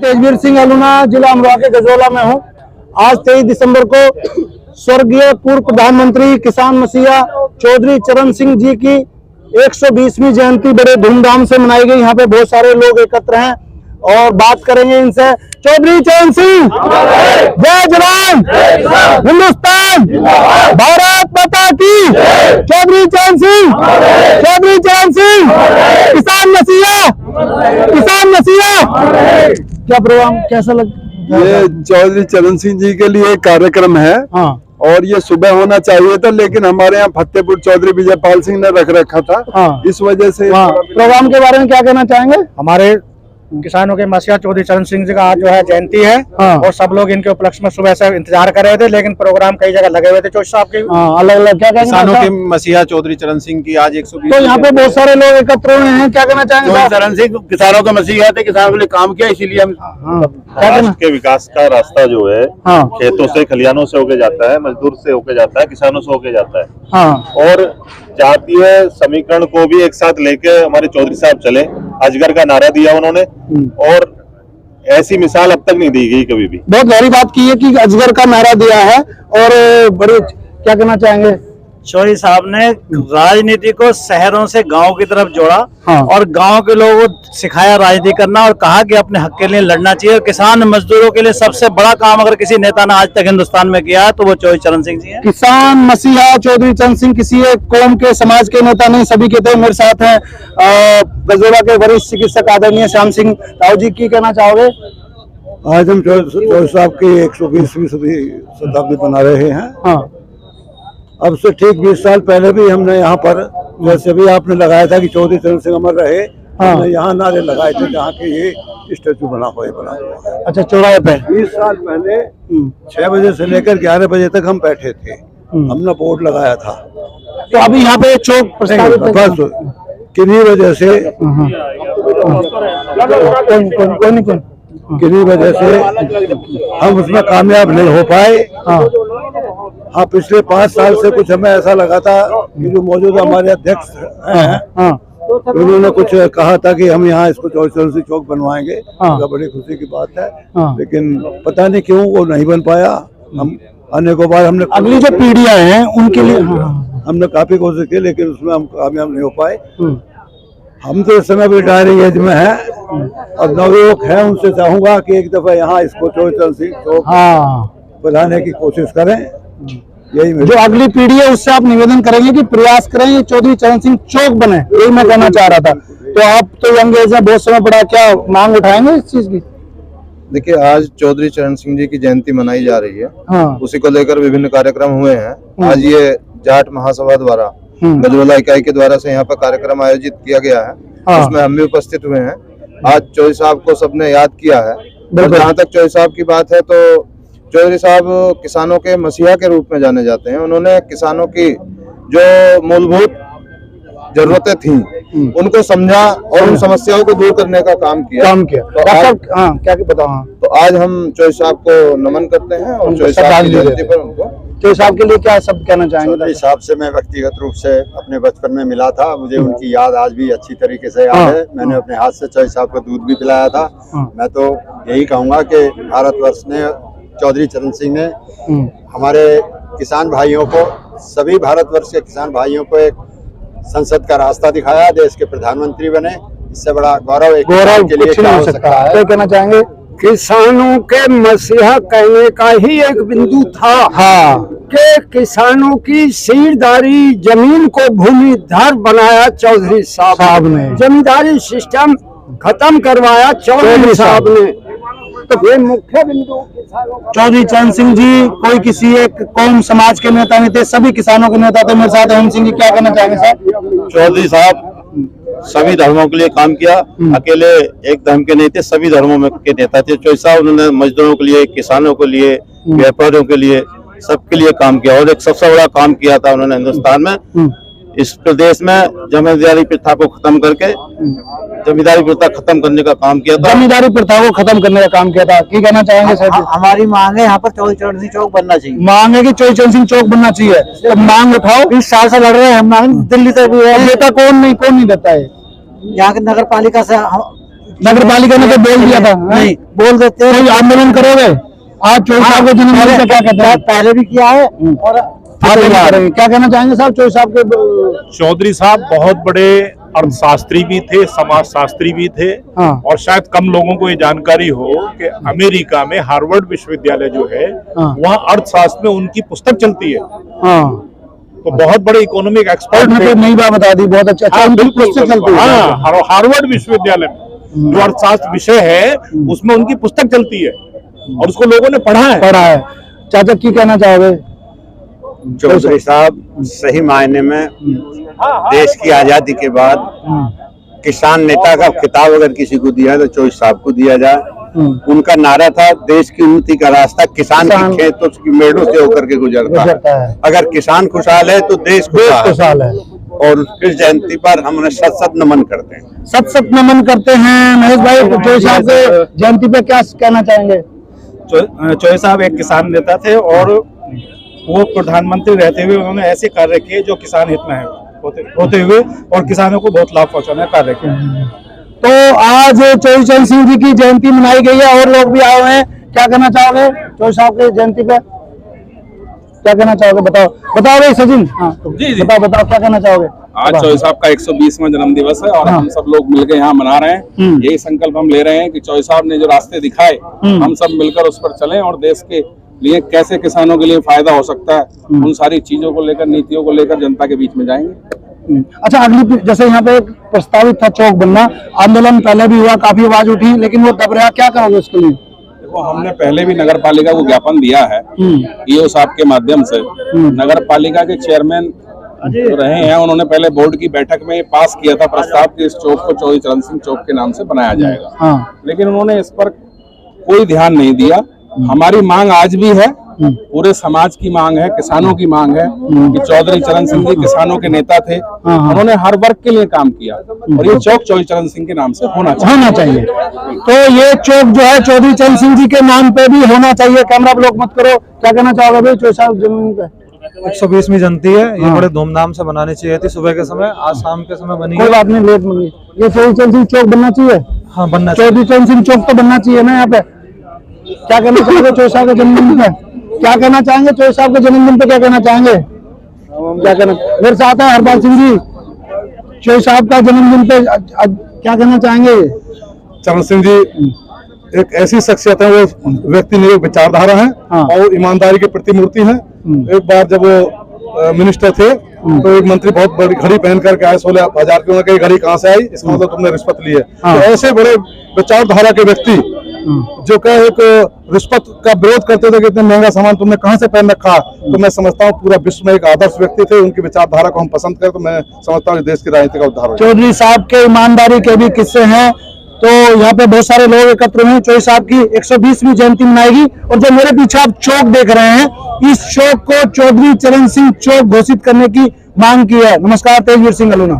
तेजवीर सिंह अलूना, जिला अमरोहा के गजोला में हूँ। आज 23 दिसंबर को स्वर्गीय पूर्व प्रधानमंत्री किसान मसीहा चौधरी चरण सिंह जी की 120वीं जयंती बड़े धूमधाम से मनाई गई। यहाँ पे बहुत सारे लोग एकत्र हैं और बात करेंगे इनसे। चौधरी चरण सिंह, जय जवान, हिंदुस्तान, भारत माता की। चौधरी चरण सिंह, चौधरी चरण सिंह, किसान मसीहा, किसान मसीहा। क्या प्रोग्राम कैसा लगा? ये चौधरी चरण सिंह जी के लिए कार्यक्रम है। हाँ। और ये सुबह होना चाहिए था, लेकिन हमारे यहाँ फतेहपुर चौधरी विजयपाल सिंह ने रख रखा था। हाँ। इस वजह से प्रोग्राम के बारे में क्या कहना चाहेंगे? हमारे किसानों के मसीहा चौधरी चरण सिंह जी का आज जो है जयंती है। हाँ। और सब लोग इनके उपलक्ष्य में सुबह से इंतजार कर रहे थे, लेकिन प्रोग्राम कई जगह लगे हुए थे। चौधरी साहब के अलग अलग क्या कहेंगे? किसानों के मसीहा चौधरी चरण सिंह की आज 120। तो यहाँ पे बहुत सारे लोग एकत्र हुए हैं, क्या कहना चाहेंगे? चौधरी चरण सिंह किसानों के मसीहा थे, किसानों के लिए काम किया, इसीलिए हम राष्ट्र के विकास का रास्ता जो है हाँ। खेतों से, खलियानों से होके जाता है, मजदूर से होके जाता है, किसानों से होके जाता है। हाँ। और जातीय समीकरण को भी एक साथ लेके हमारे चौधरी साहब चले, अजगर का नारा दिया उन्होंने, और ऐसी मिसाल अब तक नहीं दी गई कभी भी। बहुत गहरी बात की है कि अजगर का नारा दिया है। और बड़े क्या कहना चाहेंगे? चौधरी साहब ने राजनीति को शहरों से गांव की तरफ जोड़ा। हाँ। और गांव के लोगों को सिखाया राजनीति करना, और कहा कि अपने हक के लिए लड़ना चाहिए। और किसान मजदूरों के लिए सबसे बड़ा काम अगर किसी नेता ने आज तक हिंदुस्तान में किया है तो वो चौधरी चरण सिंह जी हैं। किसान मसीहा चौधरी चरण सिंह किसी एक कौम के, समाज के नेता नहीं, सभी के थे। मेरे साथ हैं गजोला के वरिष्ठ चिकित्सक आदरणीय श्याम सिंह राव जी। की कहना चाहोगे? आज हम चौधरी साहब की 120वीं शताब्दी मना रहे हैं। हाँ। अब से ठीक 20 साल पहले भी हमने यहाँ पर, जैसे भी आपने लगाया था कि चौधरी चरण सिंह अमर रहे, हमने यहाँ नारे लगाए थे जहाँ के ये स्टेचू बना हुआ है। अच्छा, चौराहे पे 20 साल पहले 6 बजे से लेकर 11 बजे तक हम बैठे थे। हमने बोर्ड लगाया था। तो अभी यहाँ पे चौक प्रस्तावित है। बस किन्हीं वजह से किन्हीं वजह से हम उसमें कामयाब नहीं हो पाए। हाँ, पिछले 5 साल से कुछ हमें ऐसा लगा था कि जो मौजूदा हमारे अध्यक्ष हैं, उन्होंने कुछ कहा था कि हम यहाँ इसको चौधरी चरण सिंह चौक बनवाएंगे। तो बड़ी खुशी की बात है। लेकिन पता नहीं क्यों वो नहीं बन पाया। हम अनेकों बार हमने, अगली जो पीढ़ियां हैं उनके लिए हमने काफी कोशिश की, लेकिन उसमें हम कामयाब नहीं हो पाए। हम तो इस समय भी रिटायरिंग एज में है और नवयुवक है, उनसे चाहूंगा कि एक दफा यहाँ इसको चौधरी चरण सिंह चौक बनाने की कोशिश करें। यही जो अगली पीढ़ी है उससे आप निवेदन करेंगे कि प्रयास करें ये चौधरी चरण सिंह चौक बने। यही मैं कहना चाह रहा था। तो आप तो यंग एज में बहुत समय पड़ा, क्या मांग उठाएंगे इस चीज की? देखिए, आज चौधरी चरण सिंह जी की जयंती मनाई जा रही है। हाँ। उसी को लेकर विभिन्न कार्यक्रम हुए हैं। आज ये जाट महासभा द्वारा, गजोला इकाई के द्वारा से यहाँ पर कार्यक्रम आयोजित किया गया है। उसमें हम भी उपस्थित हुए हैं। आज चौधरी साहब को सबने याद किया है। जहाँ तक चौधरी साहब की बात है, तो चौधरी साहब किसानों के मसीहा के रूप में जाने जाते हैं। उन्होंने किसानों की जो मूलभूत जरूरतें थी उनको समझा और उन समस्याओं को दूर करने का काम किया। तो आज क्या बताओ? तो आज हम चौधरी साहब को नमन करते हैं और चौधरी साहब की जयंती पर उनको, चौधरी साहब के लिए क्या शब्द कहना चाहेंगे? चौधरी साहब से मैं व्यक्तिगत रूप से अपने बचपन में मिला था। मुझे उनकी याद आज भी अच्छी तरीके से याद है। मैंने अपने हाथ से चौधरी साहब को दूध भी पिलाया था। मैं तो यही कहूँगा कि भारतवर्ष ने, चौधरी चरण सिंह ने हमारे किसान भाइयों को, सभी भारतवर्ष के किसान भाइयों को एक संसद का रास्ता दिखाया, देश के प्रधानमंत्री बने। इससे बड़ा गौरव एक के लिए क्या हो सकता है? क्या कहना चाहेंगे? किसानों के मसीहा कहने का ही एक बिंदु था। कि किसानों की सीरदारी, जमीन को भूमिधर बनाया चौधरी साहब ने। जमींदारी सिस्टम खत्म करवाया चौधरी साहब ने। तो ये मुख्य बिंदु चौधरी चरण सिंह जी कोई किसी एक कौम समाज के नेता नहीं थे, सभी किसानों के नेता थे। मेरे साथ हेम सिंह जी, क्या कहना चाहेंगे साहब? चौधरी साहब सभी धर्मों के लिए काम किया। अकेले एक धर्म के नहीं थे, सभी धर्मों में के नेता थे चौधरी साहब। उन्होंने मजदूरों के लिए, किसानों के लिए, व्यापारियों के लिए, सबके लिए काम किया। और एक सबसे बड़ा काम किया था उन्होंने हिंदुस्तान में, इस प्रदेश में जमींदारी प्रथा को खत्म करके जमींदारी प्रथा खत्म करने का काम किया था। जमींदारी प्रथा को खत्म करने का काम किया था। क्या कहना चाहेंगे सर? हमारी मांग है यहाँ पर चौधरी चरण सिंह चौक बनना चाहिए। मांग है कि चौधरी चरण सिंह चौक बनना चाहिए। तो मांग उठाओ। 20 साल से लड़ रहे हैं हम मांग, दिल्ली तक भी है। देता कौन नहीं देता है? यहाँ के नगर पालिका से नगर पालिका ने तो बोल दिया था, नहीं बोल देते हैं आंदोलन करोगे। आज चौधरी साहब के जन्मदिन पे क्या कहते हैं? पहले भी किया है और क्या कहना चाहेंगे साहब चौधरी साहब के? चौधरी साहब बहुत बड़े अर्थशास्त्री भी थे, समाजशास्त्री भी थे। और शायद कम लोगों को ये जानकारी हो कि अमेरिका में हार्वर्ड विश्वविद्यालय जो है वहाँ अर्थशास्त्र में उनकी पुस्तक चलती है। तो बहुत बड़े इकोनॉमिक एक्सपर्ट थे। नई बात बता दी, बहुत अच्छा। पुस्तक चलती है हार्वर्ड विश्वविद्यालय में जो अर्थशास्त्र विषय है उसमें उनकी पुस्तक चलती है और उसको लोगों ने पढ़ा है। चाचा की कहना चाहोगे? चौधरी साहब सही मायने में देश की आजादी के बाद किसान नेता का खिताब अगर किसी को दिया है तो चौधरी साहब को दिया जाए। उनका नारा था देश की उन्नति का रास्ता किसान के खेतों की मेड़ों से होकर के गुजरता है। अगर किसान खुशहाल है तो देश खुशहाल है। और इस जयंती पर हम उन्हें सत सत नमन करते हैं। सत नमन करते हैं। महेश भाई, चौधरी साहब के जयंती पे क्या कहना चाहेंगे? चौधरी साहब एक किसान नेता थे और वो प्रधानमंत्री रहते हुए उन्होंने ऐसे कार्य किए जो किसान हित में है होते हुए और किसानों को बहुत लाभ पहुंचाने का कार्य किया। तो आज चौधरी चरण सिंह जी की जयंती मनाई गई है और लोग भी आए हुए हैं। क्या कहना चाहोगे चौधरी साहब की जयंती पे? क्या कहना चाहोगे? बताओ भाई सचिन। जी बताओ क्या कहना चाहोगे? आज चौधरी साहब का 120वां जन्म दिवस है और हम सब लोग मिलकर यहाँ मना रहे हैं। यही संकल्प हम ले रहे हैं कि चौधरी साहब ने जो रास्ते दिखाए हम सब मिलकर उस पर चलें और देश के लिए कैसे किसानों के लिए फायदा हो सकता है उन सारी चीजों को लेकर, नीतियों को लेकर जनता के बीच में जाएंगे। अच्छा, अगली जैसे यहाँ पे एक प्रस्तावित था चौक बनना, आंदोलन पहले भी हुआ, काफी आवाज उठी, लेकिन वो दब रहा, क्या करोगे उसके लिए? देखो, हमने पहले भी नगर पालिका को ज्ञापन दिया है ईओ साहब के माध्यम से। नगर पालिका के चेयरमैन जो रहे हैं उन्होंने पहले बोर्ड की बैठक में पास किया था प्रस्ताव कि इस चौक को चौधरी चरण सिंह चौक के नाम से बनाया जाएगा। लेकिन उन्होंने इस पर कोई ध्यान नहीं दिया। हमारी मांग आज भी है, पूरे समाज की मांग है, किसानों की मांग है कि चौधरी चरण सिंह जी किसानों के नेता थे। उन्होंने हर वर्ग के लिए काम किया और ये चौक चौधरी चरण सिंह के नाम से होना चाहिए। तो ये चौक जो है चौधरी चरण सिंह जी के नाम पे भी होना चाहिए। कैमरा ब्लॉक मत करो। क्या कहना चाहोगे भाई चौधरी साहब जमीन पे? 120वीं जयंती है, ये बड़े धूमधाम से मनानी चाहिए थी सुबह के समय, आज शाम के समय बनी। कोई बात नहीं, लेट मंगी। ये चौधरी चरण सिंह चौक बनना चाहिए। हाँ, बनना। चौधरी चरण सिंह चौक तो बनना चाहिए ना यहाँ पे। क्या कहना चाहोगे चौधरी साहब के जन्मदिन पे? क्या कहना चाहेंगे चौधरी साहब के जन्मदिन पे? क्या कहना चाहेंगे? क्या कहना? मेरे साथ है हरपाल सिंह जी। चौधरी साहब का जन्मदिन पे क्या कहना चाहेंगे? चरण सिंह जी एक ऐसी शख्सियत है, वो व्यक्ति निरोग विचारधारा है और ईमानदारी की प्रतिमूर्ति है। एक बार जब वो मिनिस्टर थे तो एक मंत्री बहुत बड़ी घड़ी पहन करके आए 16,000 की। उन्होंने घड़ी कहाँ से आई? इसका मतलब तुमने रिश्वत ली है। तो ऐसे बड़े विचारधारा के व्यक्ति जो क्या एक रिश्वत का विरोध करते थे कि इतना महंगा सामान तुमने कहाँ से पहन रखा, तो मैं समझता हूँ पूरा विश्व में एक आदर्श व्यक्ति थे। उनकी विचारधारा को हम पसंद करें तो मैं समझता हूँ देश की राजनीति का उद्धार हो। चौधरी साहब के ईमानदारी के भी किस्से हैं। तो यहाँ पे बहुत सारे लोग एकत्र हुए। चौधरी साहब की 120वीं जयंती मनाएगी और जो मेरे पीछे आप चौक देख रहे हैं, इस चौक को चौधरी चरण सिंह चौक घोषित करने की मांग की है। नमस्कार, तेजवीर सिंह अलूना।